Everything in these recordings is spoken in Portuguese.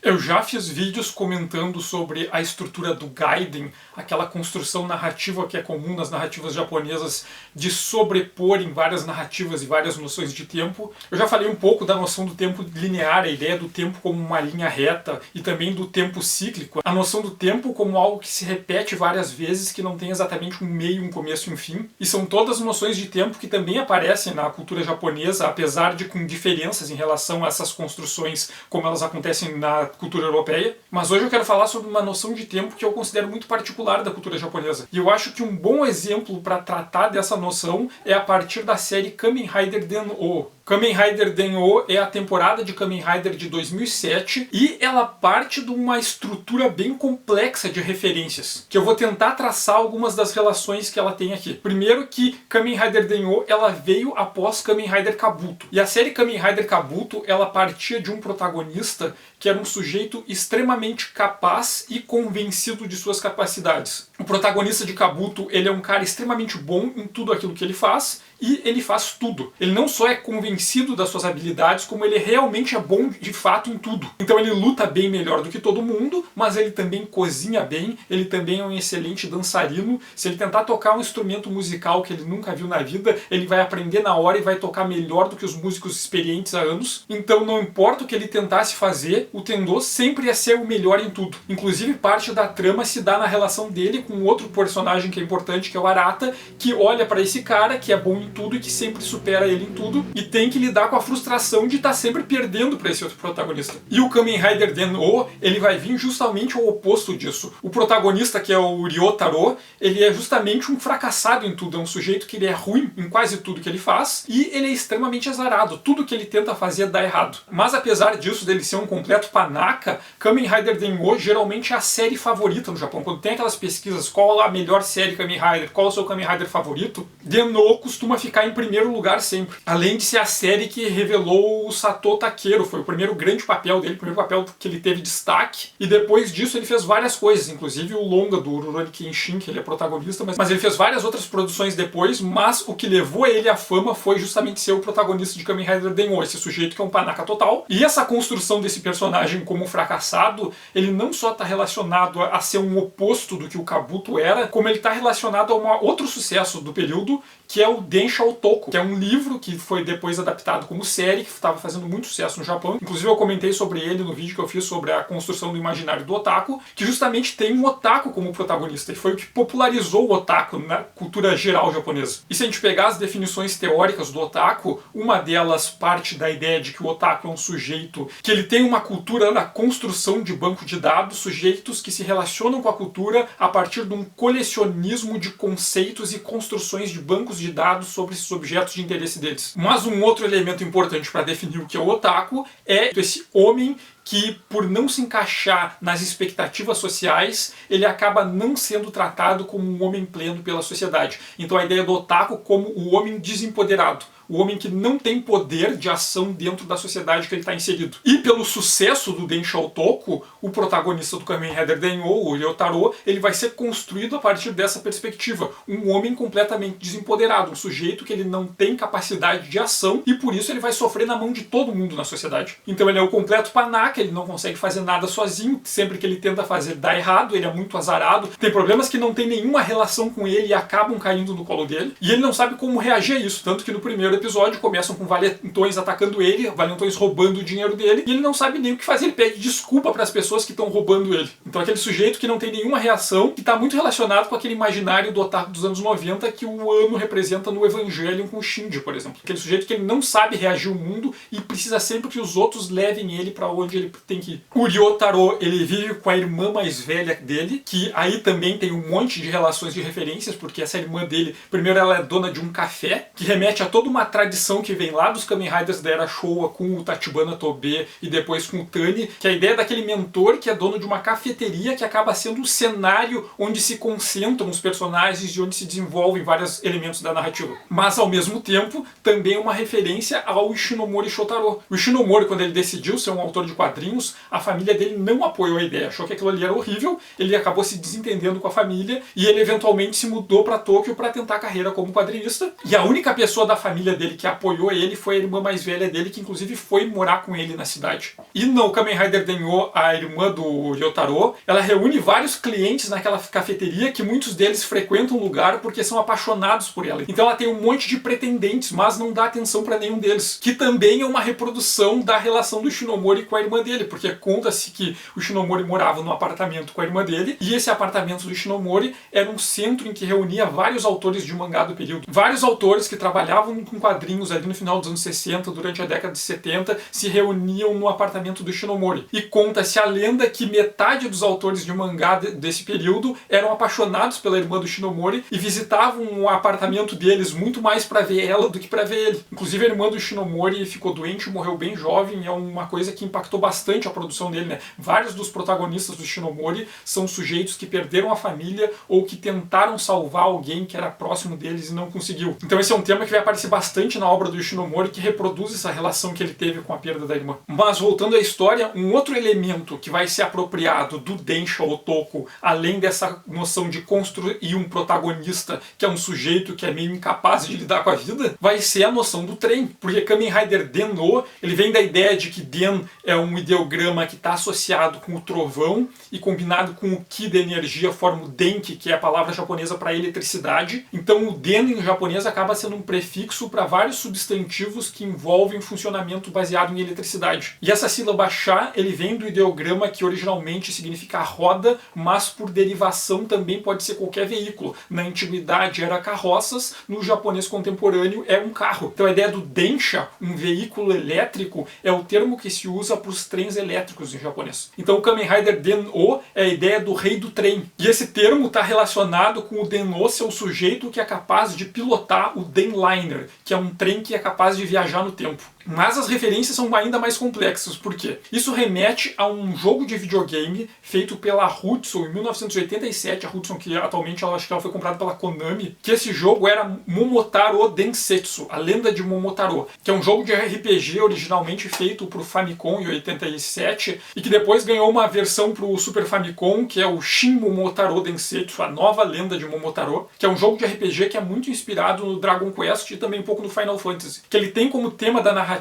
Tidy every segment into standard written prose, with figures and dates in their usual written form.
Eu já fiz vídeos comentando sobre a estrutura do Gaiden, aquela construção narrativa que é comum nas narrativas japonesas de sobrepor em várias narrativas e várias noções de tempo. Eu já falei um pouco da noção do tempo linear, a ideia do tempo como uma linha reta e também do tempo cíclico, a noção do tempo como algo que se repete várias vezes, que não tem exatamente um meio, um começo e um fim. E são todas noções de tempo que também aparecem na cultura japonesa, apesar de com diferenças em relação a essas construções como elas acontecem na cultura europeia, mas hoje eu quero falar sobre uma noção de tempo que eu considero muito particular da cultura japonesa. E eu acho que um bom exemplo para tratar dessa noção é a partir da série Kamen Rider Den-O. Kamen Rider Den-O é a temporada de Kamen Rider de 2007 e ela parte de uma estrutura bem complexa de referências, que eu vou tentar traçar algumas das relações que ela tem aqui. Primeiro que Kamen Rider Den-O ela veio após Kamen Rider Kabuto. E a série Kamen Rider Kabuto ela partia de um protagonista que era um sujeito extremamente capaz e convencido de suas capacidades. O protagonista de Kabuto ele é um cara extremamente bom em tudo aquilo que ele faz, e ele faz tudo. Ele não só é convencido das suas habilidades, como ele realmente é bom de fato em tudo. Então ele luta bem melhor do que todo mundo, mas ele também cozinha bem, ele também é um excelente dançarino. Se ele tentar tocar um instrumento musical que ele nunca viu na vida, ele vai aprender na hora e vai tocar melhor do que os músicos experientes há anos. Então não importa o que ele tentasse fazer, o Tendô sempre ia ser o melhor em tudo. Inclusive parte da trama se dá na relação dele com outro personagem que é importante, que é o Arata, que olha para esse cara que é bom em tudo e que sempre supera ele em tudo e tem que lidar com a frustração de estar sempre perdendo para esse outro protagonista. E o Kamen Rider Den-O, ele vai vir justamente ao oposto disso. O protagonista, que é o Ryotaro, ele é justamente um fracassado em tudo, é um sujeito que ele é ruim em quase tudo que ele faz e ele é extremamente azarado, tudo que ele tenta fazer dá errado. Mas apesar disso, dele ser um completo panaca, Kamen Rider Den-O geralmente é a série favorita no Japão. Quando tem aquelas pesquisas, qual a melhor série Kamen Rider, qual é o seu Kamen Rider favorito, Den-O costuma ficar em primeiro lugar sempre. Além de ser a série que revelou o Sato Takeru, foi o primeiro grande papel dele, o primeiro papel que ele teve destaque, e depois disso ele fez várias coisas, inclusive o longa do Rurouni Kenshin, que ele é protagonista, mas ele fez várias outras produções depois, mas o que levou ele à fama foi justamente ser o protagonista de Kamen Rider Den-O, esse sujeito que é um panaca total. E essa construção desse personagem como fracassado, ele não só está relacionado a ser um oposto do que o Kabuto era, como ele está relacionado a outro sucesso do período, que é o Densha Otoko, que é um livro que foi depois adaptado como série, que estava fazendo muito sucesso no Japão. Inclusive eu comentei sobre ele no vídeo que eu fiz sobre a construção do imaginário do otaku, que justamente tem um otaku como protagonista, e foi o que popularizou o otaku na cultura geral japonesa. E se a gente pegar as definições teóricas do otaku, uma delas parte da ideia de que o otaku é um sujeito que ele tem uma cultura na construção de banco de dados, sujeitos que se relacionam com a cultura a partir de um colecionismo de conceitos e construções de bancos de dados sobre esses objetos de interesse deles. Mas um outro elemento importante para definir o que é o otaku é esse homem que, por não se encaixar nas expectativas sociais, ele acaba não sendo tratado como um homem pleno pela sociedade. Então a ideia do otaku como o homem desempoderado, o homem que não tem poder de ação dentro da sociedade que ele está inserido. E pelo sucesso do Densha Otoko, o protagonista do Kamen Rider Den-O, o Ryotaro, ele vai ser construído a partir dessa perspectiva. Um homem completamente desempoderado, um sujeito que ele não tem capacidade de ação e por isso ele vai sofrer na mão de todo mundo na sociedade. Então ele é o completo panaca, ele não consegue fazer nada sozinho, sempre que ele tenta fazer dá errado, ele é muito azarado, tem problemas que não tem nenhuma relação com ele e acabam caindo no colo dele, e ele não sabe como reagir a isso, tanto que no primeiro episódio começam com valentões atacando ele, valentões roubando o dinheiro dele, e ele não sabe nem o que fazer, ele pede desculpa para as pessoas que estão roubando ele. Então aquele sujeito que não tem nenhuma reação, que está muito relacionado com aquele imaginário do otaku dos anos 90 que o Ano representa no Evangelion com o Shinji, por exemplo. Aquele sujeito que ele não sabe reagir ao mundo e precisa sempre que os outros levem ele para onde ele tem que ir. O Ryotaro, ele vive com a irmã mais velha dele, que aí também tem um monte de relações de referências, porque essa irmã dele, primeiro ela é dona de um café, que remete a toda uma tradição que vem lá dos Kamen Riders da Era Showa com o Tachibana Tobe e depois com o Tani, que é a ideia daquele mentor que é dono de uma cafeteria que acaba sendo um cenário onde se concentram os personagens e onde se desenvolvem vários elementos da narrativa. Mas ao mesmo tempo, também é uma referência ao Ishinomori Shotaro. O Ishinomori, quando ele decidiu ser um autor de quadrinhos, a família dele não apoiou a ideia, achou que aquilo ali era horrível, ele acabou se desentendendo com a família e ele eventualmente se mudou para Tóquio para tentar a carreira como quadrinista. E a única pessoa da família dele que apoiou ele foi a irmã mais velha dele, que inclusive foi morar com ele na cidade. E no Kamen Rider Denyo, a irmã do Ryotaro, ela reúne vários clientes naquela cafeteria, que muitos deles frequentam o lugar porque são apaixonados por ela. Então ela tem um monte de pretendentes, mas não dá atenção para nenhum deles. Que também é uma reprodução da relação do Shinomori com a irmã dele, porque conta-se que o Shinomori morava num apartamento com a irmã dele, e esse apartamento do Shinomori era um centro em que reunia vários autores de mangá do período. Vários autores que trabalhavam com quadrinhos ali no final dos anos 60, durante a década de 70, se reuniam no apartamento do Shinomori. E conta-se a lenda que metade dos autores de mangá desse período eram apaixonados pela irmã do Shinomori e visitavam o apartamento deles muito mais para ver ela do que para ver ele. Inclusive a irmã do Shinomori ficou doente e morreu bem jovem, e é uma coisa que impactou bastante a produção dele, né? Vários dos protagonistas do Shinomori são sujeitos que perderam a família ou que tentaram salvar alguém que era próximo deles e não conseguiu. Então esse é um tema que vai aparecer bastante na obra do Shinomori, que reproduz essa relação que ele teve com a perda da irmã. Mas voltando à história, um outro elemento que vai ser apropriado do Densha Otoko, além dessa noção de construir um protagonista, que é um sujeito que é meio incapaz de lidar com a vida, vai ser a noção do trem. Porque Kamen Rider Den-no, ele vem da ideia de que Den é um ideograma que está associado com o trovão e combinado com o Ki da energia forma o Denki, que é a palavra japonesa para eletricidade. Então o Den em japonês acaba sendo um prefixo para vários substantivos que envolvem funcionamento baseado em eletricidade. E essa sílaba Sha, ele vem do ideograma que originalmente significa roda, mas por derivação também pode ser qualquer veículo. Na antiguidade era carroças, no japonês contemporâneo é um carro. Então a ideia do Densha, um veículo elétrico, é o termo que se usa para os trens elétricos em japonês. Então o Kamen Rider Den-o é a ideia do rei do trem. E esse termo está relacionado com o Den-o ser o sujeito que é capaz de pilotar o Denliner, que é um trem que é capaz de viajar no tempo. Mas as referências são ainda mais complexas, por quê? Isso remete a um jogo de videogame feito pela Hudson em 1987, a Hudson que atualmente acho que ela foi comprada pela Konami, que esse jogo era Momotaro Densetsu, a lenda de Momotaro, que é um jogo de RPG originalmente feito para o Famicom em 87 e que depois ganhou uma versão para o Super Famicom, que é o Shin Momotaro Densetsu, a nova lenda de Momotaro, que é um jogo de RPG que é muito inspirado no Dragon Quest e também um pouco no Final Fantasy, que ele tem como tema da narrativa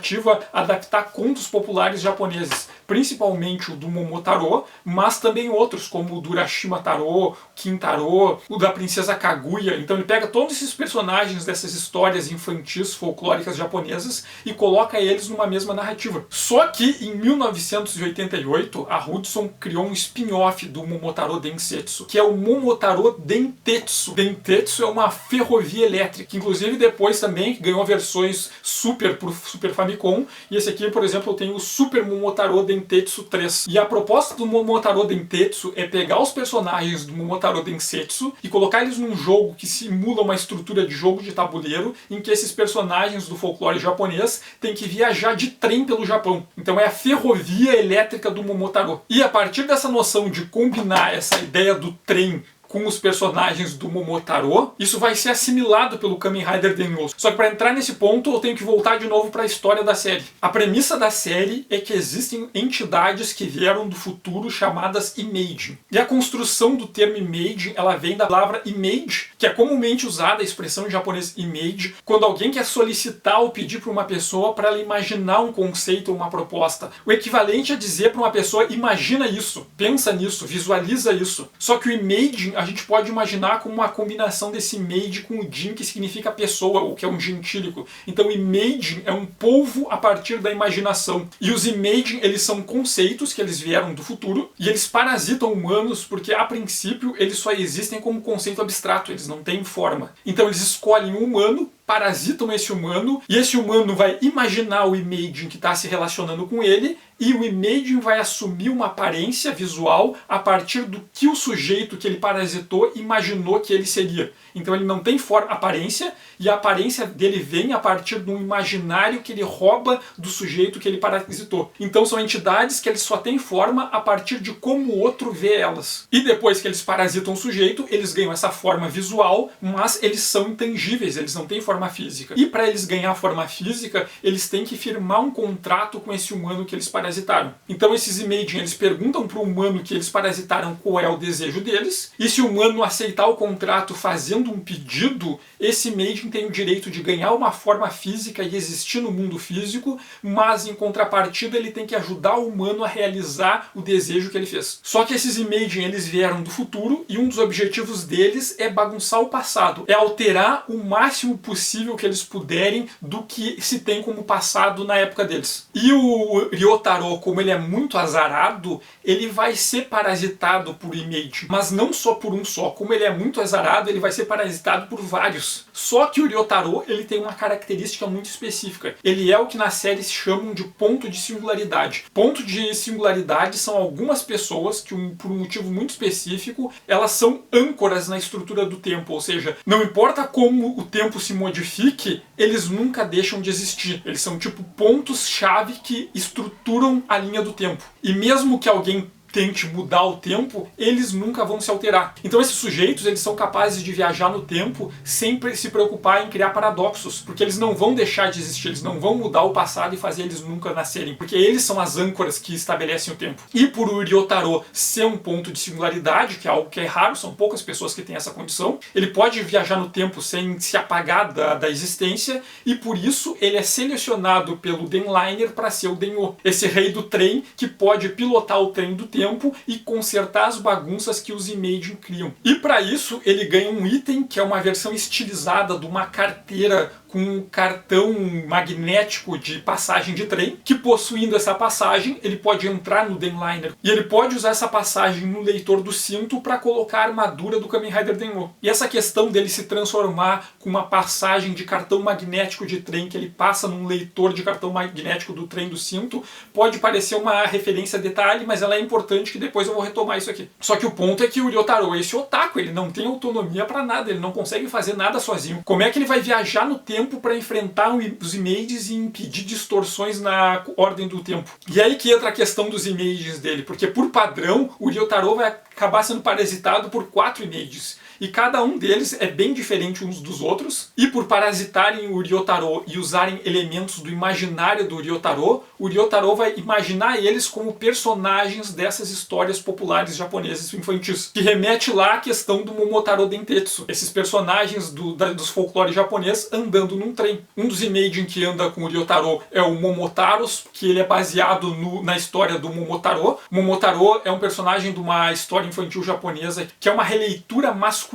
adaptar contos populares japoneses, principalmente o do Momotaro, mas também outros, como o do Urashima Taro, Kintaro, o da Princesa Kaguya. Então ele pega todos esses personagens dessas histórias infantis folclóricas japonesas e coloca eles numa mesma narrativa. Só que em 1988 a Hudson criou um spin-off do Momotaro Densetsu, que é o Momotaro Dentetsu. Dentetsu é uma ferrovia elétrica, inclusive depois também ganhou versões Super por Super Famicom, e esse aqui, por exemplo, eu tenho o Super Momotaro Dentetsu 3. E a proposta do Momotaro Dentetsu é pegar os personagens do Momotaro Densetsu e colocar eles num jogo que simula uma estrutura de jogo de tabuleiro, em que esses personagens do folclore japonês têm que viajar de trem pelo Japão. Então é a ferrovia elétrica do Momotaro. E a partir dessa noção de combinar essa ideia do trem com os personagens do Momotaro, isso vai ser assimilado pelo Kamen Rider Denyo. Só que para entrar nesse ponto eu tenho que voltar de novo para a história da série. A premissa da série é que existem entidades que vieram do futuro chamadas Imaging. E a construção do termo Imaging, ela vem da palavra image, que é comumente usada, a expressão em japonês image, quando alguém quer solicitar ou pedir para uma pessoa para ela imaginar um conceito ou uma proposta. O equivalente a dizer para uma pessoa, imagina isso, pensa nisso, visualiza isso. Só que o imaging a gente pode imaginar como uma combinação desse made com o jin, que significa pessoa, ou que é um gentílico. Então imaging é um polvo a partir da imaginação. E os imaging, eles são conceitos que eles vieram do futuro, e eles parasitam humanos porque, a princípio, eles só existem como conceito abstrato, eles não têm forma. Então eles escolhem um humano, parasitam esse humano, e esse humano vai imaginar o imaging que está se relacionando com ele, e o imaging vai assumir uma aparência visual a partir do que o sujeito que ele parasitou imaginou que ele seria. Então ele não tem aparência, e a aparência dele vem a partir de um imaginário que ele rouba do sujeito que ele parasitou. Então são entidades que eles só têm forma a partir de como o outro vê elas. E depois que eles parasitam o sujeito, eles ganham essa forma visual, mas eles são intangíveis, eles não têm forma física. E para eles ganhar forma física, eles têm que firmar um contrato com esse humano que eles parasitaram. parasitaram. Então esses Imaging, eles perguntam para o humano que eles parasitaram qual é o desejo deles, e se o humano aceitar o contrato fazendo um pedido, esse Imaging tem o direito de ganhar uma forma física e existir no mundo físico, mas em contrapartida ele tem que ajudar o humano a realizar o desejo que ele fez. Só que esses Imaging, eles vieram do futuro e um dos objetivos deles é bagunçar o passado, é alterar o máximo possível que eles puderem do que se tem como passado na época deles. E o Ryotaro, como ele é muito azarado, ele vai ser parasitado por Imaging, mas não só por um só. Como ele é muito azarado, ele vai ser parasitado por vários. Só que o Ryotaro, ele tem uma característica muito específica. Ele é o que na série se chamam de ponto de singularidade. Ponto de singularidade são algumas pessoas que, por um motivo muito específico, elas são âncoras na estrutura do tempo, ou seja, não importa como o tempo se modifique, eles nunca deixam de existir. Eles são tipo pontos-chave que estruturam a linha do tempo. E mesmo que alguém tente mudar o tempo, eles nunca vão se alterar. Então esses sujeitos, eles são capazes de viajar no tempo sem se preocupar em criar paradoxos, porque eles não vão deixar de existir, eles não vão mudar o passado e fazer eles nunca nascerem, porque eles são as âncoras que estabelecem o tempo. E por o Ryotaro ser um ponto de singularidade, que é algo que é raro, são poucas pessoas que têm essa condição, ele pode viajar no tempo sem se apagar da existência, e por isso ele é selecionado pelo Denliner para ser o Denho, esse rei do trem que pode pilotar o trem do tempo e consertar as bagunças que os Imaging criam. E para isso ele ganha um item que é uma versão estilizada de uma carteira com um cartão magnético de passagem de trem, que possuindo essa passagem, ele pode entrar no Denliner e ele pode usar essa passagem no leitor do cinto para colocar a armadura do Kamen Rider Denho. E essa questão dele se transformar com uma passagem de cartão magnético de trem que ele passa num leitor de cartão magnético do trem do cinto, pode parecer uma referência a detalhe, mas ela é importante que depois eu vou retomar isso aqui. Só que o ponto é que o Ryotaro é esse otaku, ele não tem autonomia para nada, ele não consegue fazer nada sozinho. Como é que ele vai viajar no tempo para enfrentar os Images e impedir distorções na ordem do tempo? E aí que entra a questão dos Images dele, porque por padrão o Ryotaro vai acabar sendo parasitado por 4 Images. E cada um deles é bem diferente uns dos outros. E por parasitarem o Ryotaro e usarem elementos do imaginário do Ryotaro, o Ryotaro vai imaginar eles como personagens dessas histórias populares japonesas infantis. Que remete lá à questão do Momotaro Dentetsu. Esses personagens dos folclore japonês andando num trem. Um dos Imaging que anda com o Ryotaro é o Momotaros, que ele é baseado na história do Momotaro. O Momotaro é um personagem de uma história infantil japonesa que é uma releitura masculina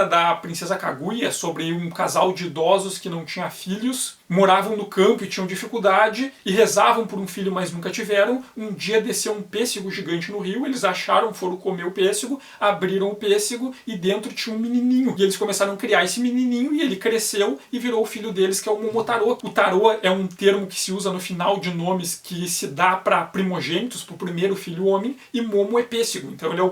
da Princesa Kaguya, sobre um casal de idosos que não tinha filhos, moravam no campo e tinham dificuldade e rezavam por um filho, mas nunca tiveram. Um dia desceu um pêssego gigante no rio, eles acharam, foram comer o pêssego, abriram o pêssego e dentro tinha um menininho. E eles começaram a criar esse menininho e ele cresceu e virou o filho deles, que é o Momotaro. O Taro é um termo que se usa no final de nomes que se dá para primogênitos, para o primeiro filho homem, e Momo é pêssego. Então ele é o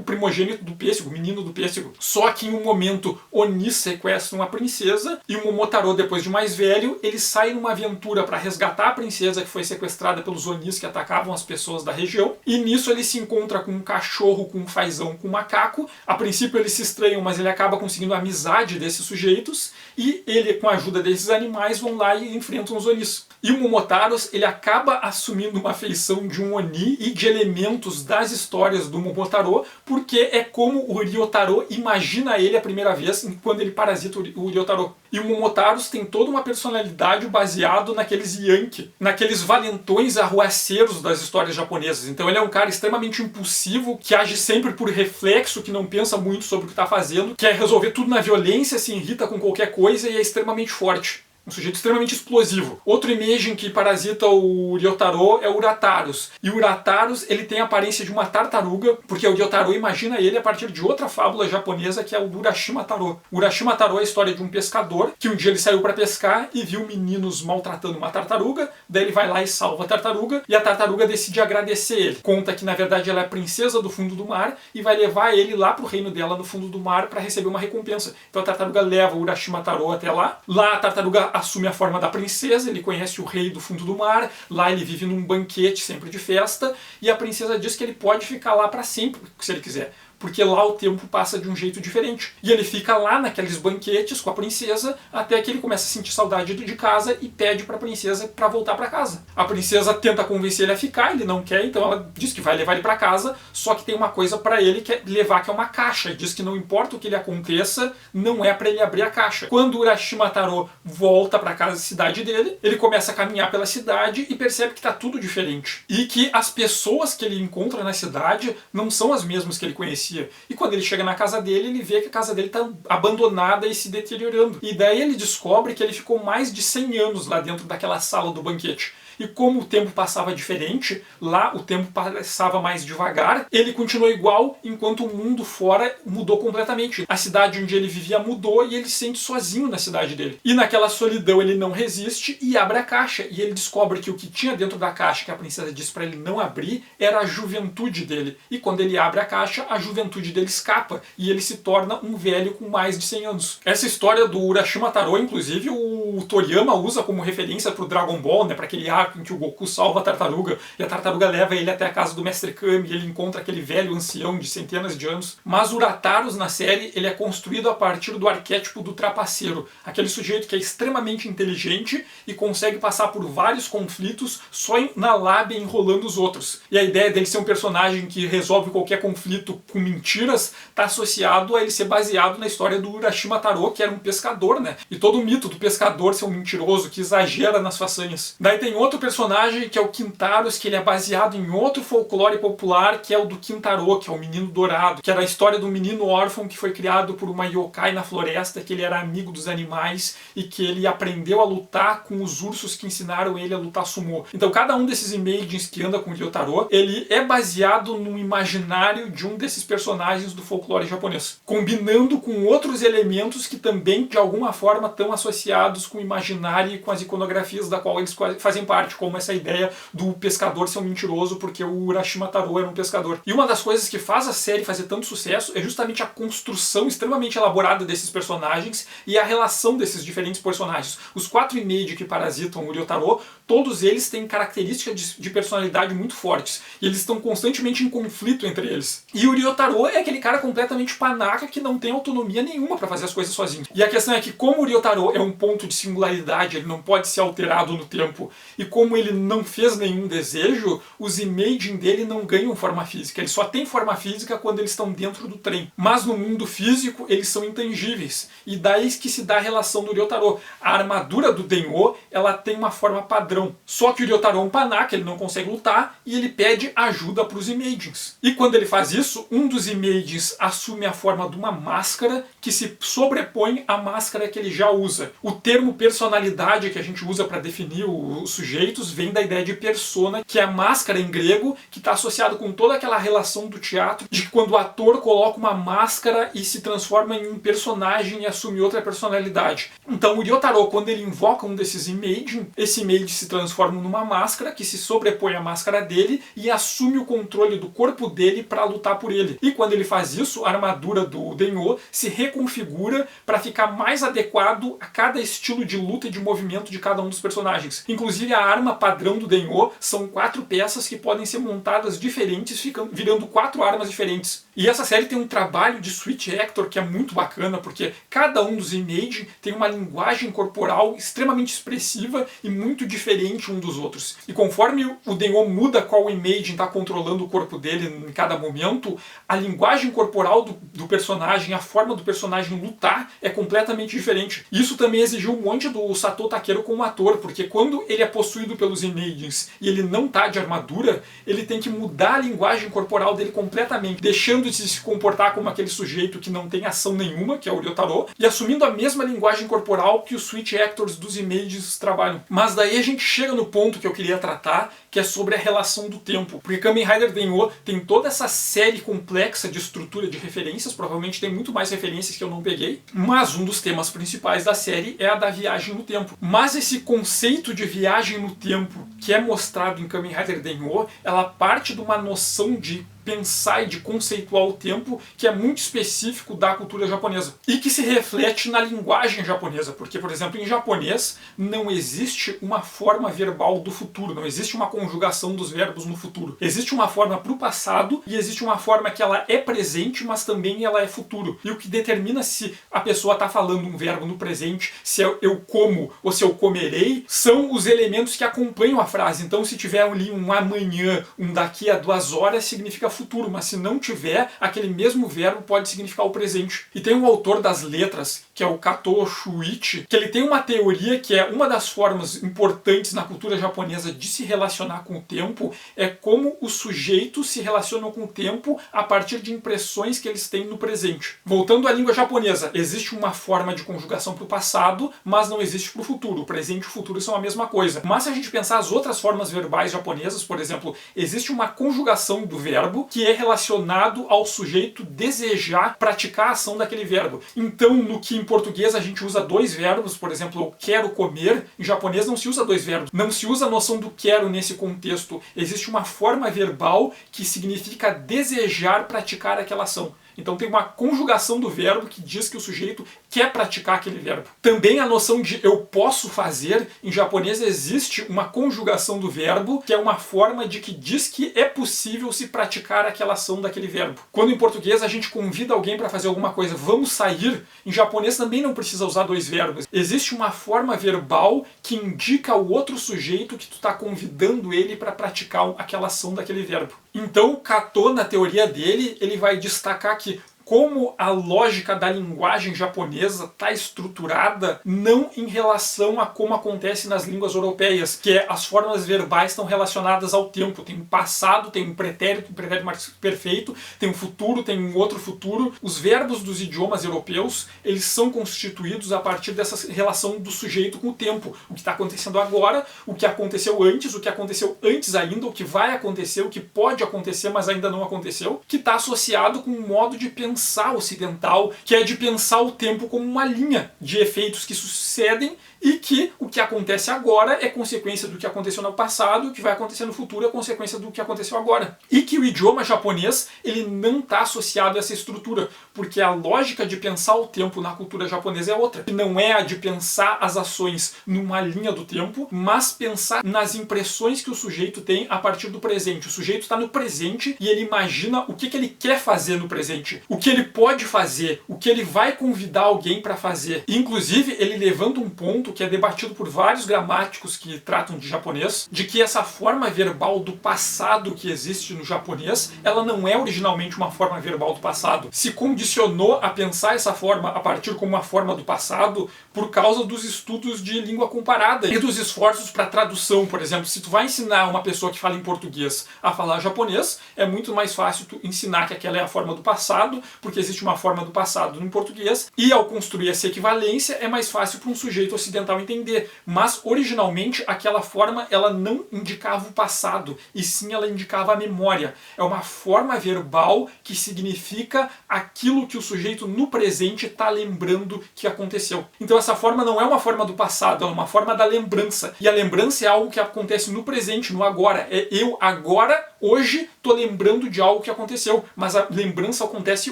primogênito do pêssego, o menino do pêssego. Só que em um momento Oni sequestra uma princesa e o Momotaro, depois de mais velho, ele sai numa aventura para resgatar a princesa que foi sequestrada pelos Onis que atacavam as pessoas da região. E nisso ele se encontra com um cachorro, com um fazão, com um macaco. A princípio eles se estranham, mas ele acaba conseguindo a amizade desses sujeitos. E ele, com a ajuda desses animais, vão lá e enfrentam os Onis. E o Momotaros, ele acaba assumindo uma feição de um Oni e de elementos das histórias do Momotaro, porque é como o Ryotaro imagina ele a primeira vez quando ele parasita o Ryotaro. E o Momotaros tem toda uma personalidade baseado naqueles Yankee, naqueles valentões arruaceiros das histórias japonesas. Então ele é um cara extremamente impulsivo, que age sempre por reflexo, que não pensa muito sobre o que está fazendo, quer resolver tudo na violência, se irrita com qualquer coisa e é extremamente forte. Um sujeito extremamente explosivo. Outro Imaging que parasita o Ryotaro é o Urataros. E o Urataros, ele tem a aparência de uma tartaruga, porque o Ryotaro imagina ele a partir de outra fábula japonesa, que é o do Urashima Taro. O Urashima Taro é a história de um pescador, que um dia ele saiu para pescar e viu meninos maltratando uma tartaruga, daí ele vai lá e salva a tartaruga, e a tartaruga decide agradecer ele. Conta que na verdade ela é a princesa do fundo do mar, e vai levar ele lá pro reino dela no fundo do mar para receber uma recompensa. Então a tartaruga leva o Urashima Taro até lá. Lá a tartaruga assume a forma da princesa, ele conhece o rei do fundo do mar, lá ele vive num banquete sempre de festa, e a princesa diz que ele pode ficar lá para sempre, se ele quiser. porque lá o tempo passa de um jeito diferente. E ele fica lá naqueles banquetes com a princesa, até que ele começa a sentir saudade de casa e pede para a princesa para voltar para casa. A princesa tenta convencer ele a ficar, ele não quer, então ela diz que vai levar ele para casa, só que tem uma coisa para ele que é levar, que é uma caixa. E diz que não importa o que ele aconteça, não é para ele abrir a caixa. Quando Urashima Taro volta para casa da cidade dele, ele começa a caminhar pela cidade e percebe que está tudo diferente. E que as pessoas que ele encontra na cidade não são as mesmas que ele conhecia. E quando ele chega na casa dele, ele vê que a casa dele está abandonada e se deteriorando. E daí ele descobre que ele ficou mais de 100 anos lá dentro daquela sala do banquete. E como o tempo passava diferente, lá o tempo passava mais devagar, ele continuou igual, enquanto o mundo fora mudou completamente. A cidade onde ele vivia mudou e ele se sente sozinho na cidade dele. E naquela solidão ele não resiste e abre a caixa. E ele descobre que o que tinha dentro da caixa, que a princesa disse para ele não abrir, era a juventude dele. E quando ele abre a caixa, a juventude dele escapa. E ele se torna um velho com mais de 100 anos. Essa história do Urashima Taro, inclusive, o Toriyama usa como referência para o Dragon Ball, né, para aquele arco em que o Goku salva a tartaruga e a tartaruga leva ele até a casa do Mestre Kami e ele encontra aquele velho ancião de centenas de anos. Mas o Urataros na série ele é construído a partir do arquétipo do trapaceiro, aquele sujeito que é extremamente inteligente e consegue passar por vários conflitos só na lábia enrolando os outros. E a ideia dele ser um personagem que resolve qualquer conflito com mentiras está associado a ele ser baseado na história do Urashima Taro, que era um pescador, né? E todo o mito do pescador ser um mentiroso que exagera nas façanhas. Daí tem outro personagem que é o Quintaros, que ele é baseado em outro folclore popular, que é o do Quintaro, que é o menino dourado, que era a história do menino órfão que foi criado por uma yokai na floresta, que ele era amigo dos animais e que ele aprendeu a lutar com os ursos que ensinaram ele a lutar sumô. Então cada um desses imagens que anda com o Ryotaro, ele é baseado no imaginário de um desses personagens do folclore japonês, combinando com outros elementos que também de alguma forma estão associados com o imaginário e com as iconografias da qual eles fazem parte, como essa ideia do pescador ser um mentiroso porque o Urashima Taro era um pescador. E uma das coisas que faz a série fazer tanto sucesso é justamente a construção extremamente elaborada desses personagens e a relação desses diferentes personagens. Os 4 Image que parasitam o Ryotaro, todos eles têm características de personalidade muito fortes. E eles estão constantemente em conflito entre eles. E o Ryotaro é aquele cara completamente panaca que não tem autonomia nenhuma para fazer as coisas sozinho. E a questão é que como o Ryotaro é um ponto de singularidade, ele não pode ser alterado no tempo, e como ele não fez nenhum desejo, os imaging dele não ganham forma física. Ele só tem forma física quando eles estão dentro do trem. Mas no mundo físico, eles são intangíveis. E daí que se dá a relação do Ryotaro. A armadura do Denho, ela tem uma forma padrão. Só que o Ryotaro é um panaca, ele não consegue lutar, e ele pede ajuda para os imagings. E quando ele faz isso, um dos imagings assume a forma de uma máscara que se sobrepõe à máscara que ele já usa. O termo personalidade que a gente usa para definir os sujeitos vem da ideia de persona, que é a máscara em grego, que está associado com toda aquela relação do teatro, de que quando o ator coloca uma máscara e se transforma em um personagem e assume outra personalidade. Então o Ryotaro, quando ele invoca um desses imaging, esse image se transforma numa máscara que se sobrepõe à máscara dele e assume o controle do corpo dele para lutar por ele. E quando ele faz isso, a armadura do Denho se reconfigura para ficar mais adequado a cada estilo de luta e de movimento de cada um dos personagens. Inclusive a arma padrão do Denho são 4 peças que podem ser montadas diferentes, virando 4 armas diferentes. E essa série tem um trabalho de switch actor que é muito bacana, porque cada um dos image tem uma linguagem corporal extremamente expressiva e muito diferente um dos outros. E conforme o Denho muda qual image está controlando o corpo dele em cada momento, a linguagem corporal do personagem, a forma do personagem lutar é completamente diferente. Isso também exigiu um monte do Sato Takeru como ator, porque quando ele é possuído pelos images e ele não tá de armadura, ele tem que mudar a linguagem corporal dele completamente, deixando de se comportar como aquele sujeito que não tem ação nenhuma, que é o Ryotaro, e assumindo a mesma linguagem corporal que os switch actors dos images trabalham. Mas daí a gente chega no ponto que eu queria tratar, que é sobre a relação do tempo. Porque Kamen Rider Denyo tem toda essa série complexa de estrutura de referências, provavelmente tem muito mais referências que eu não peguei, mas um dos temas principais da série é a da viagem no tempo. Mas esse conceito de viagem no tempo que é mostrado em Kamen Rider Denyo, ela parte de uma noção de pensar e de conceituar o tempo que é muito específico da cultura japonesa e que se reflete na linguagem japonesa, porque, por exemplo, em japonês não existe uma forma verbal do futuro, não existe uma conjugação dos verbos no futuro. Existe uma forma para o passado e existe uma forma que ela é presente, mas também ela é futuro. E o que determina se a pessoa está falando um verbo no presente, se eu como ou se eu comerei, são os elementos que acompanham a frase. Então, se tiver ali um amanhã, um daqui a 2 horas, significa futuro, mas se não tiver, aquele mesmo verbo pode significar o presente. E tem um autor das letras, que é o Kato Shuichi, que ele tem uma teoria que é uma das formas importantes na cultura japonesa de se relacionar com o tempo, é como os sujeitos se relacionam com o tempo a partir de impressões que eles têm no presente. Voltando à língua japonesa, existe uma forma de conjugação para o passado, mas não existe para o futuro. O presente e o futuro são a mesma coisa. Mas se a gente pensar as outras formas verbais japonesas, por exemplo, existe uma conjugação do verbo que é relacionado ao sujeito desejar praticar a ação daquele verbo. Então, no que em português a gente usa 2 verbos, por exemplo, eu quero comer, em japonês não se usa 2 verbos. Não se usa a noção do quero nesse contexto. Existe uma forma verbal que significa desejar praticar aquela ação. Então tem uma conjugação do verbo que diz que o sujeito quer praticar aquele verbo. Também a noção de eu posso fazer, em japonês existe uma conjugação do verbo que é uma forma de que diz que é possível se praticar aquela ação daquele verbo. Quando em português a gente convida alguém para fazer alguma coisa, vamos sair, em japonês também não precisa usar 2 verbos. Existe uma forma verbal que indica ao outro sujeito que tu está convidando ele para praticar aquela ação daquele verbo. Então o Kato, na teoria dele, ele vai destacar que como a lógica da linguagem japonesa está estruturada não em relação a como acontece nas línguas europeias, que é as formas verbais estão relacionadas ao tempo. Tem um passado, tem um pretérito mais perfeito, tem um futuro, tem um outro futuro. Os verbos dos idiomas europeus, eles são constituídos a partir dessa relação do sujeito com o tempo. O que está acontecendo agora, o que aconteceu antes ainda, o que vai acontecer, o que pode acontecer, mas ainda não aconteceu, que está associado com um modo de pensar ocidental, que é de pensar o tempo como uma linha de efeitos que sucedem e que o que acontece agora é consequência do que aconteceu no passado, o que vai acontecer no futuro é consequência do que aconteceu agora. E que o idioma japonês, ele não está associado a essa estrutura, porque a lógica de pensar o tempo na cultura japonesa é outra, que não é a de pensar as ações numa linha do tempo, mas pensar nas impressões que o sujeito tem a partir do presente. O sujeito está no presente e ele imagina o que ele quer fazer no presente, o que ele pode fazer, o que ele vai convidar alguém para fazer. Inclusive, ele levanta um ponto que é debatido por vários gramáticos que tratam de japonês, de que essa forma verbal do passado que existe no japonês, ela não é originalmente uma forma verbal do passado. Se condicionou a pensar essa forma a partir como uma forma do passado por causa dos estudos de língua comparada e dos esforços para tradução. Por exemplo, se tu vai ensinar uma pessoa que fala em português a falar japonês, é muito mais fácil tu ensinar que aquela é a forma do passado, porque existe uma forma do passado no português, e ao construir essa equivalência é mais fácil para um sujeito ocidental entender. Mas originalmente aquela forma ela não indicava o passado, e sim ela indicava a memória. É uma forma verbal que significa aquilo que o sujeito no presente está lembrando que aconteceu. Então essa forma não é uma forma do passado, é uma forma da lembrança. E a lembrança é algo que acontece no presente, no agora. É eu agora, hoje, estou lembrando de algo que aconteceu, mas a lembrança acontece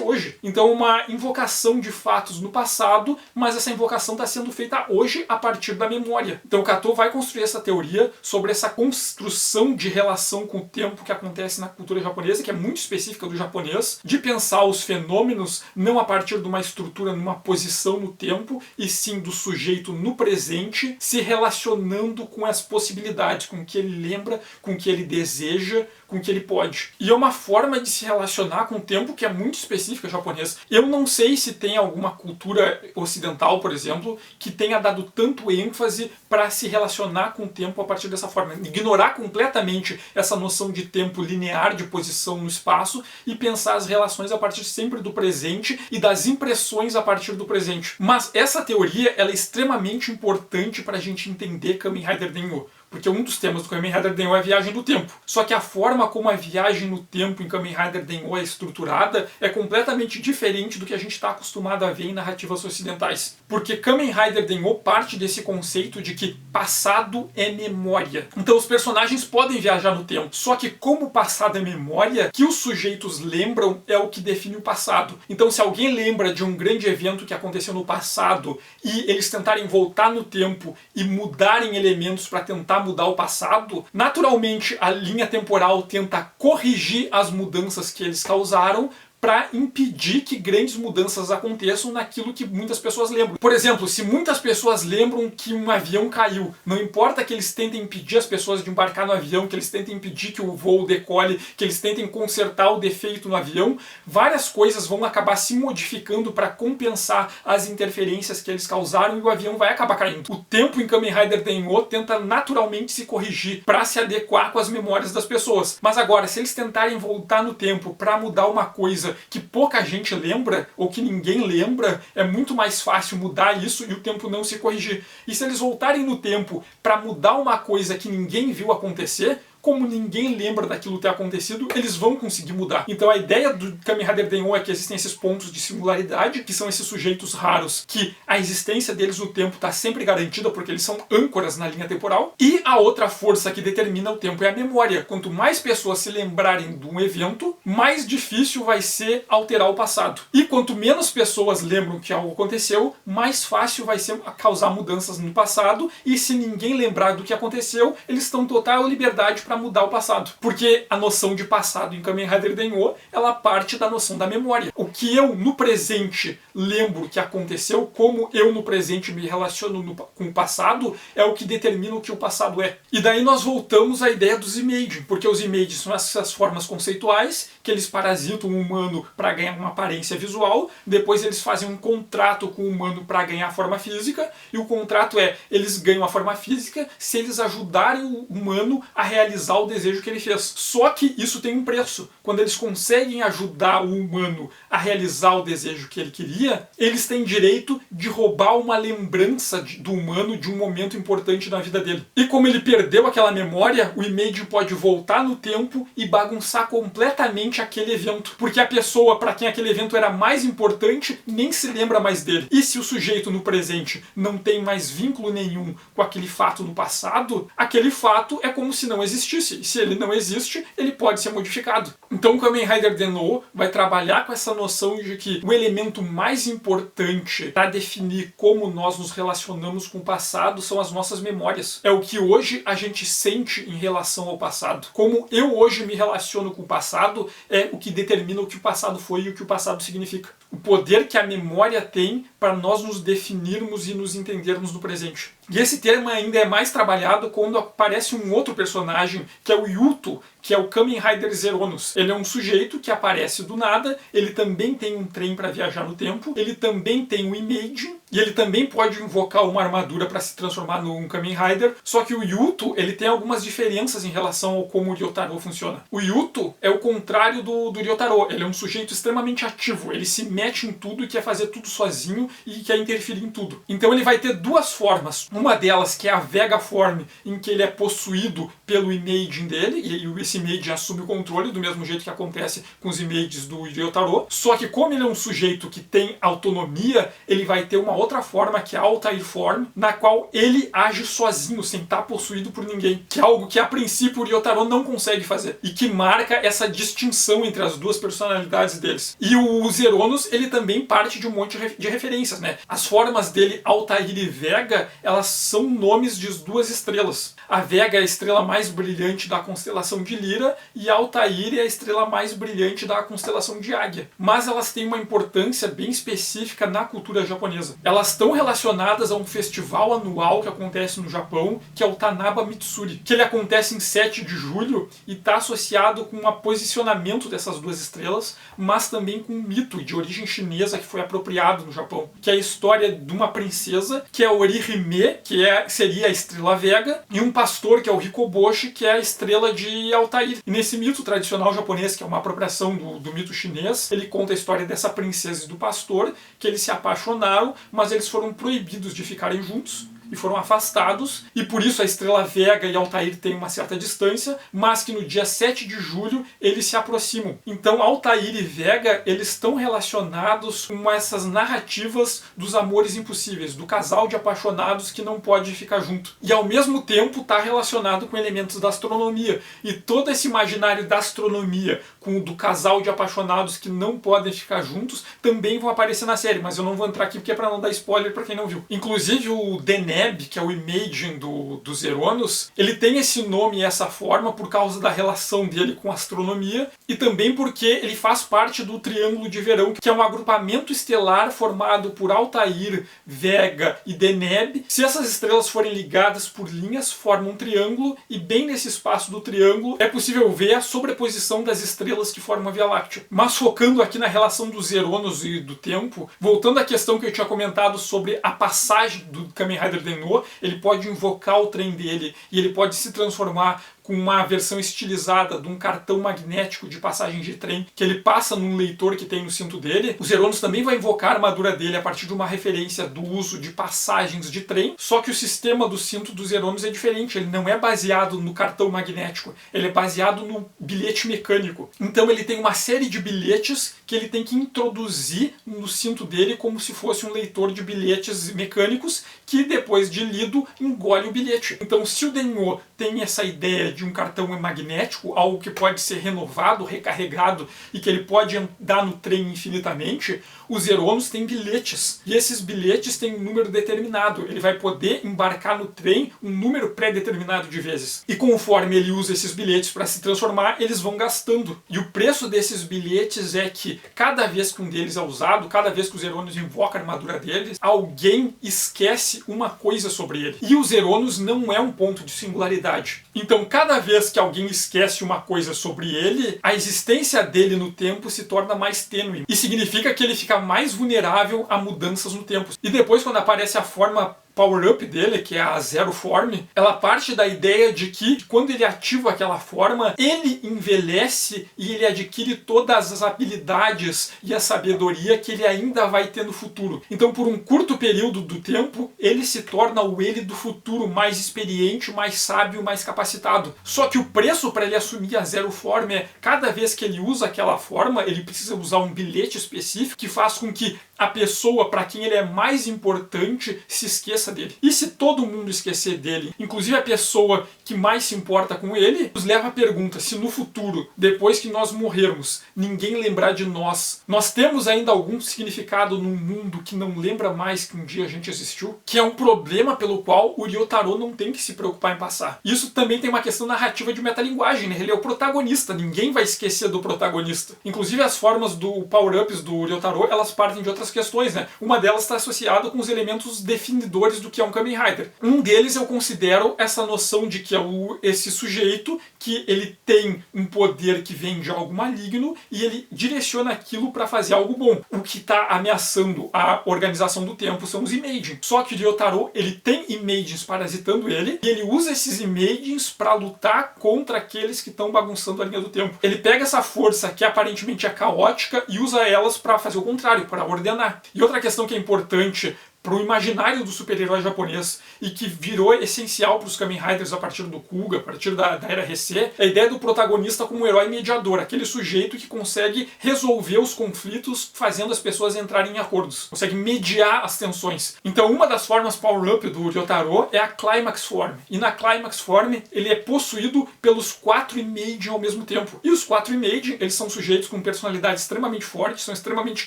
hoje. Então uma invocação de fatos no passado, mas essa invocação está sendo feita hoje a partir da memória. Então o Kato vai construir essa teoria sobre essa construção de relação com o tempo que acontece na cultura japonesa, que é muito específica do japonês, de pensar os fenômenos não a partir de uma estrutura, numa posição no tempo, e sim do sujeito no presente, se relacionando com as possibilidades, com o que ele lembra, com o que ele deseja, com o que ele pode. E é uma forma de se relacionar com o tempo que é muito específica japonesa. Eu não sei se tem alguma cultura ocidental, por exemplo, que tenha dado tanto ênfase para se relacionar com o tempo a partir dessa forma. Ignorar completamente essa noção de tempo linear, de posição no espaço, e pensar as relações a partir sempre do presente e das impressões a partir do presente. Mas essa teoria ela é extremamente importante para a gente entender Kamen Rider Dengo. porque um dos temas do Kamen Rider Den-O é a viagem do tempo. Só que a forma como a viagem no tempo em Kamen Rider Den-O é estruturada é completamente diferente do que a gente está acostumado a ver em narrativas ocidentais. Porque Kamen Rider Den-O parte desse conceito de que passado é memória. Então os personagens podem viajar no tempo, só que como o passado é memória, que os sujeitos lembram é o que define o passado. Então se alguém lembra de um grande evento que aconteceu no passado e eles tentarem voltar no tempo e mudarem elementos para tentar mudar o passado, naturalmente a linha temporal tenta corrigir as mudanças que eles causaram para impedir que grandes mudanças aconteçam naquilo que muitas pessoas lembram. Por exemplo, se muitas pessoas lembram que um avião caiu, não importa que eles tentem impedir as pessoas de embarcar no avião, que eles tentem impedir que o voo decole, que eles tentem consertar o defeito no avião, várias coisas vão acabar se modificando para compensar as interferências que eles causaram e o avião vai acabar caindo. O tempo em Kamen Rider Den-O tenta naturalmente se corrigir para se adequar com as memórias das pessoas. Mas agora, se eles tentarem voltar no tempo para mudar uma coisa que pouca gente lembra, ou que ninguém lembra, é muito mais fácil mudar isso e o tempo não se corrigir. E se eles voltarem no tempo para mudar uma coisa que ninguém viu acontecer, como ninguém lembra daquilo ter acontecido, eles vão conseguir mudar. Então a ideia do Kamen Rider Den-O é que existem esses pontos de singularidade, que são esses sujeitos raros, que a existência deles no tempo está sempre garantida, porque eles são âncoras na linha temporal. E a outra força que determina o tempo é a memória. Quanto mais pessoas se lembrarem de um evento, mais difícil vai ser alterar o passado. E quanto menos pessoas lembram que algo aconteceu, mais fácil vai ser causar mudanças no passado. E se ninguém lembrar do que aconteceu, eles estão total liberdade para mudar o passado. Porque a noção de passado em Kamen Rider Den-O, ela parte da noção da memória. O que eu, no presente, lembro que aconteceu, como eu, no presente, me relaciono com o passado, é o que determina o que o passado é. E daí nós voltamos à ideia dos Imaging, porque os Imaging são essas formas conceituais, que eles parasitam o humano para ganhar uma aparência visual, depois eles fazem um contrato com o humano para ganhar forma física, e o contrato é, eles ganham a forma física se eles ajudarem o humano a realizar o desejo que ele fez. Só que isso tem um preço. Quando eles conseguem ajudar o humano a realizar o desejo que ele queria, eles têm direito de roubar uma lembrança do humano de um momento importante na vida dele. E como ele perdeu aquela memória, o Image pode voltar no tempo e bagunçar completamente aquele evento. Porque a pessoa para quem aquele evento era mais importante nem se lembra mais dele. E se o sujeito no presente não tem mais vínculo nenhum com aquele fato no passado, aquele fato é como se não existisse. E se ele não existe, ele pode ser modificado. Então o Kamen Rider Den-O vai trabalhar com essa noção de que o elemento mais importante para definir como nós nos relacionamos com o passado são as nossas memórias. É o que hoje a gente sente em relação ao passado. Como eu hoje me relaciono com o passado é o que determina o que o passado foi e o que o passado significa. O poder que a memória tem para nós nos definirmos e nos entendermos no presente. E esse termo ainda é mais trabalhado quando aparece um outro personagem, que é o Yuto, que é o Kamen Rider Zeronos. Ele é um sujeito que aparece do nada, ele também tem um trem para viajar no tempo, ele também tem um Imaging, e ele também pode invocar uma armadura para se transformar num Kamen Rider, só que o Yuto ele tem algumas diferenças em relação ao como o Ryotaro funciona. O Yuto é o contrário do Ryotaro, ele é um sujeito extremamente ativo, ele se mete em tudo e quer fazer tudo sozinho e quer interferir em tudo. Então ele vai ter duas formas, uma delas que é a Vega Form, em que ele é possuído pelo Imaging dele, e esse Imaging assume o controle, do mesmo jeito que acontece com os Images do Ryotaro, só que como ele é um sujeito que tem autonomia, ele vai ter uma outra forma, que é a Altair Form, na qual ele age sozinho, sem estar possuído por ninguém, que é algo que a princípio o Ryotaro não consegue fazer, e que marca essa distinção entre as duas personalidades deles. E o Zeronos, ele também parte de um monte de referências, né? As formas dele, Altair e Vega, elas são nomes de duas estrelas. A Vega é a estrela mais brilhante da constelação de Lira, e a Altair é a estrela mais brilhante da constelação de Águia. Mas elas têm uma importância bem específica na cultura japonesa. Elas estão relacionadas a um festival anual que acontece no Japão, que é o Tanaba Mitsuri, que ele acontece em 7 de julho e está associado com o posicionamento dessas duas estrelas, mas também com um mito de origem chinesa que foi apropriado no Japão, que é a história de uma princesa, que é Orihime, que seria a estrela Vega, e um pastor, que é o Hikoboshi, que é a estrela de Altair. E nesse mito tradicional japonês, que é uma apropriação do mito chinês, ele conta a história dessa princesa e do pastor, que eles se apaixonaram, mas eles foram proibidos de ficarem juntos. e foram afastados, e por isso a estrela Vega e Altair têm uma certa distância, mas que no dia 7 de julho eles se aproximam. Então Altair e Vega, eles estão relacionados com essas narrativas dos amores impossíveis, do casal de apaixonados que não pode ficar junto. E ao mesmo tempo está relacionado com elementos da astronomia. E todo esse imaginário da astronomia, com o do casal de apaixonados que não podem ficar juntos, também vão aparecer na série, mas eu não vou entrar aqui porque é para não dar spoiler para quem não viu. Inclusive o Deneb, que é o Imaging dos Eronos, ele tem esse nome e essa forma por causa da relação dele com a astronomia e também porque ele faz parte do Triângulo de Verão, que é um agrupamento estelar formado por Altair, Vega e Deneb. Se essas estrelas forem ligadas por linhas, formam um triângulo, e bem nesse espaço do triângulo é possível ver a sobreposição das estrelas que formam a Via Láctea. Mas focando aqui na relação dos Eronos e do tempo, voltando à questão que eu tinha comentado sobre a passagem do Kamen Rider Denno, ele pode invocar o trem dele e ele pode se transformar com uma versão estilizada de um cartão magnético de passagem de trem que ele passa num leitor que tem no cinto dele. Os Eronos também vai invocar a armadura dele a partir de uma referência do uso de passagens de trem, só que o sistema do cinto dos Eronos é diferente, ele não é baseado no cartão magnético, ele é baseado no bilhete mecânico. Então ele tem uma série de bilhetes que ele tem que introduzir no cinto dele como se fosse um leitor de bilhetes mecânicos que depois de lido engole o bilhete. Então se o Denno tem essa ideia de um cartão magnético, algo que pode ser renovado, recarregado e que ele pode andar no trem infinitamente, os Eronos têm bilhetes. E esses bilhetes têm um número determinado. Ele vai poder embarcar no trem um número pré-determinado de vezes. E conforme ele usa esses bilhetes para se transformar, eles vão gastando. E o preço desses bilhetes é que cada vez que um deles é usado, cada vez que os Eronos invocam a armadura deles, alguém esquece uma coisa sobre ele. E os Eronos não é um ponto de singularidade. Então cada vez que alguém esquece uma coisa sobre ele, a existência dele no tempo se torna mais tênue. E significa que ele fica mais vulnerável a mudanças no tempo. E depois, quando aparece a forma power-up dele, que é a Zero Form, ela parte da ideia de que quando ele ativa aquela forma, ele envelhece e ele adquire todas as habilidades e a sabedoria que ele ainda vai ter no futuro. Então, por um curto período do tempo, ele se torna o ele do futuro, mais experiente, mais sábio, mais capacitado. Só que o preço para ele assumir a Zero Form é, cada vez que ele usa aquela forma, ele precisa usar um bilhete específico que faz com que a pessoa para quem ele é mais importante se esqueça dele. E se todo mundo esquecer dele, inclusive a pessoa que mais se importa com ele, nos leva à pergunta: se no futuro, depois que nós morrermos, ninguém lembrar de nós, nós temos ainda algum significado num mundo que não lembra mais que um dia a gente existiu? Que é um problema pelo qual o Ryotaro não tem que se preocupar em passar. Isso também tem uma questão narrativa de metalinguagem, né? Ele é o protagonista, ninguém vai esquecer do protagonista. Inclusive as formas do power-ups do Ryotaro, elas partem de outras questões, né? Uma delas está associada com os elementos definidores do que é um Kamen Rider. Um deles eu considero essa noção de que é esse sujeito que ele tem um poder que vem de algo maligno e ele direciona aquilo para fazer algo bom. O que está ameaçando a organização do tempo são os Imaging. Só que o Ryotaro, ele tem Imagings parasitando ele e ele usa esses Imagings para lutar contra aqueles que estão bagunçando a linha do tempo. Ele pega essa força que aparentemente é caótica e usa elas para fazer o contrário, para ordenar. E outra questão que é importante para o imaginário do super-herói japonês e que virou essencial para os Kamen Riders a partir do Kuga, a partir da era Heisei, é a ideia do protagonista como um herói mediador, aquele sujeito que consegue resolver os conflitos fazendo as pessoas entrarem em acordos, consegue mediar as tensões. Então uma das formas power-up do Ryotaro é a Climax Form, e na Climax Form ele é possuído pelos 4 Imaging ao mesmo tempo. E os 4 Imaging, eles são sujeitos com personalidades extremamente fortes, são extremamente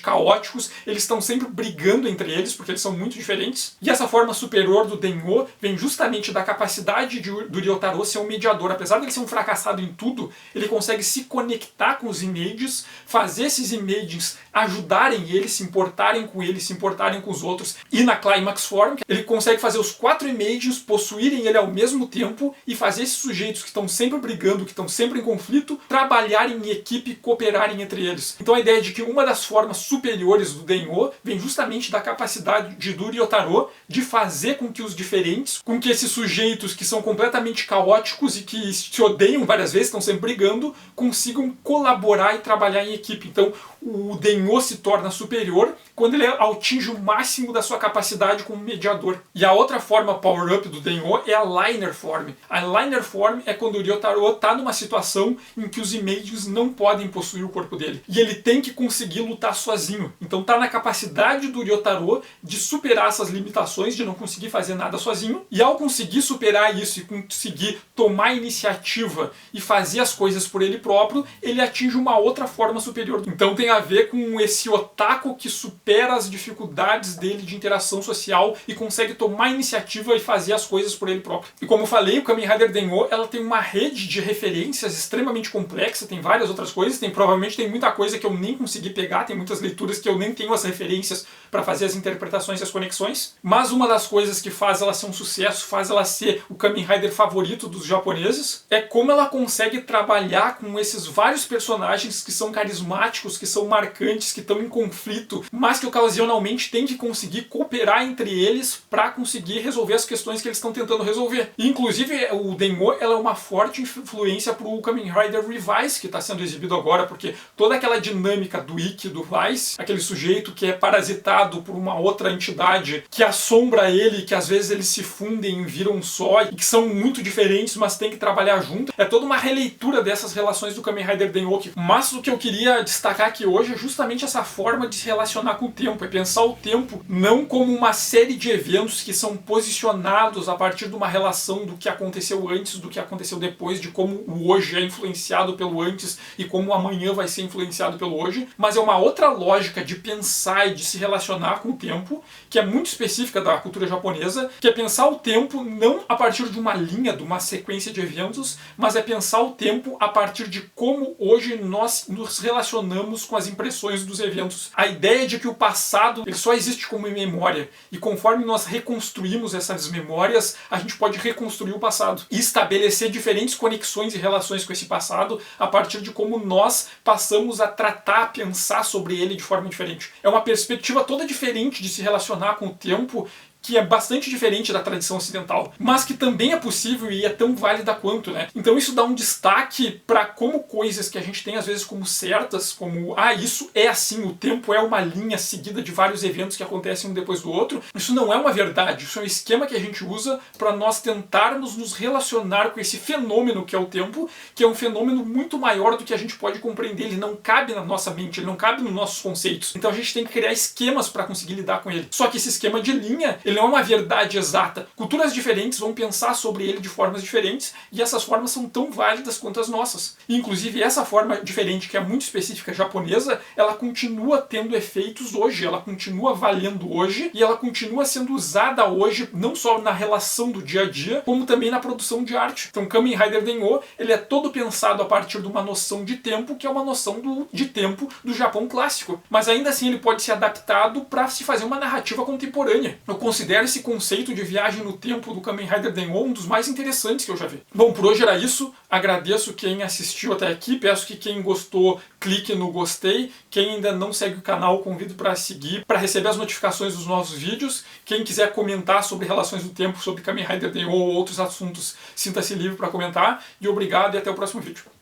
caóticos, eles estão sempre brigando entre eles, porque eles são muito diferentes. E essa forma superior do Denno vem justamente da capacidade do Ryotaro ser um mediador. Apesar de ele ser um fracassado em tudo, ele consegue se conectar com os Images, fazer esses Images ajudarem ele, se importarem com ele, se importarem com os outros. E na Climax Form, ele consegue fazer os 4 Images possuírem ele ao mesmo tempo e fazer esses sujeitos que estão sempre brigando, que estão sempre em conflito, trabalharem em equipe e cooperarem entre eles. Então a ideia de que uma das formas superiores do Denno vem justamente da capacidade de do Ryotaro de fazer com que os diferentes, com que esses sujeitos que são completamente caóticos e que se odeiam várias vezes, estão sempre brigando, consigam colaborar e trabalhar em equipe. Então o Denho se torna superior quando ele atinge o máximo da sua capacidade como mediador. E a outra forma power-up do Denho é a Liner Form. A Liner Form é quando o Ryotaro está numa situação em que os Images não podem possuir o corpo dele. E ele tem que conseguir lutar sozinho. Então está na capacidade do Ryotaro de superar essas limitações, de não conseguir fazer nada sozinho. E ao conseguir superar isso e conseguir tomar a iniciativa e fazer as coisas por ele próprio, ele atinge uma outra forma superior. Então tem a ver com esse otaku que supera as dificuldades dele de interação social e consegue tomar a iniciativa e fazer as coisas por ele próprio. E como eu falei, o Kamen Rider Denho, ela tem uma rede de referências extremamente complexa, tem várias outras coisas, provavelmente tem muita coisa que eu nem consegui pegar, tem muitas leituras que eu nem tenho as referências para fazer as interpretações e as conexões, mas uma das coisas que faz ela ser um sucesso, faz ela ser o Kamen Rider favorito dos japoneses, é como ela consegue trabalhar com esses vários personagens que são carismáticos, que são marcantes, que estão em conflito, mas que ocasionalmente tem que conseguir cooperar entre eles para conseguir resolver as questões que eles estão tentando resolver. E, inclusive, o Denho, ela é uma forte influência para o Kamen Rider Revice, que está sendo exibido agora, porque toda aquela dinâmica do Ikki, do Vice, aquele sujeito que é parasitado por uma outra entidade que assombra ele, que às vezes eles se fundem e viram só, e que são muito diferentes, mas tem que trabalhar junto. É toda uma releitura dessas relações do Kamen Rider Denho. Mas o que eu queria destacar aqui hoje é justamente essa forma de se relacionar com o tempo, é pensar o tempo não como uma série de eventos que são posicionados a partir de uma relação do que aconteceu antes, do que aconteceu depois, de como o hoje é influenciado pelo antes e como o amanhã vai ser influenciado pelo hoje, mas é uma outra lógica de pensar e de se relacionar com o tempo, que é muito específica da cultura japonesa, que é pensar o tempo não a partir de uma linha, de uma sequência de eventos, mas é pensar o tempo a partir de como hoje nós nos relacionamos com as impressões dos eventos. A ideia de que o passado ele só existe como memória, e conforme nós reconstruímos essas memórias, a gente pode reconstruir o passado e estabelecer diferentes conexões e relações com esse passado a partir de como nós passamos a tratar, a pensar sobre ele de forma diferente. É uma perspectiva toda diferente de se relacionar com o tempo, que é bastante diferente da tradição ocidental, mas que também é possível e é tão válida quanto, né? Então isso dá um destaque para como coisas que a gente tem às vezes como certas, como, isso é assim, o tempo é uma linha seguida de vários eventos que acontecem um depois do outro. Isso não é uma verdade, isso é um esquema que a gente usa para nós tentarmos nos relacionar com esse fenômeno que é o tempo, que é um fenômeno muito maior do que a gente pode compreender, ele não cabe na nossa mente, ele não cabe nos nossos conceitos. Então a gente tem que criar esquemas para conseguir lidar com ele. Só que esse esquema de linha, ele não é uma verdade exata. Culturas diferentes vão pensar sobre ele de formas diferentes e essas formas são tão válidas quanto as nossas. E, inclusive, essa forma diferente, que é muito específica japonesa, ela continua tendo efeitos hoje, ela continua valendo hoje e ela continua sendo usada hoje, não só na relação do dia a dia, como também na produção de arte. Então, Kamen Rider Denyo, ele é todo pensado a partir de uma noção de tempo, que é uma noção de tempo do Japão clássico. Mas ainda assim ele pode ser adaptado para se fazer uma narrativa contemporânea. Eu considero esse conceito de viagem no tempo do Kamen Rider Denyo um dos mais interessantes que eu já vi. Bom, por hoje era isso. Agradeço quem assistiu até aqui. Peço que quem gostou, clique no gostei. Quem ainda não segue o canal, convido para seguir, para receber as notificações dos novos vídeos. Quem quiser comentar sobre relações do tempo, sobre Kamen Rider Denyo ou outros assuntos, sinta-se livre para comentar. E obrigado e até o próximo vídeo.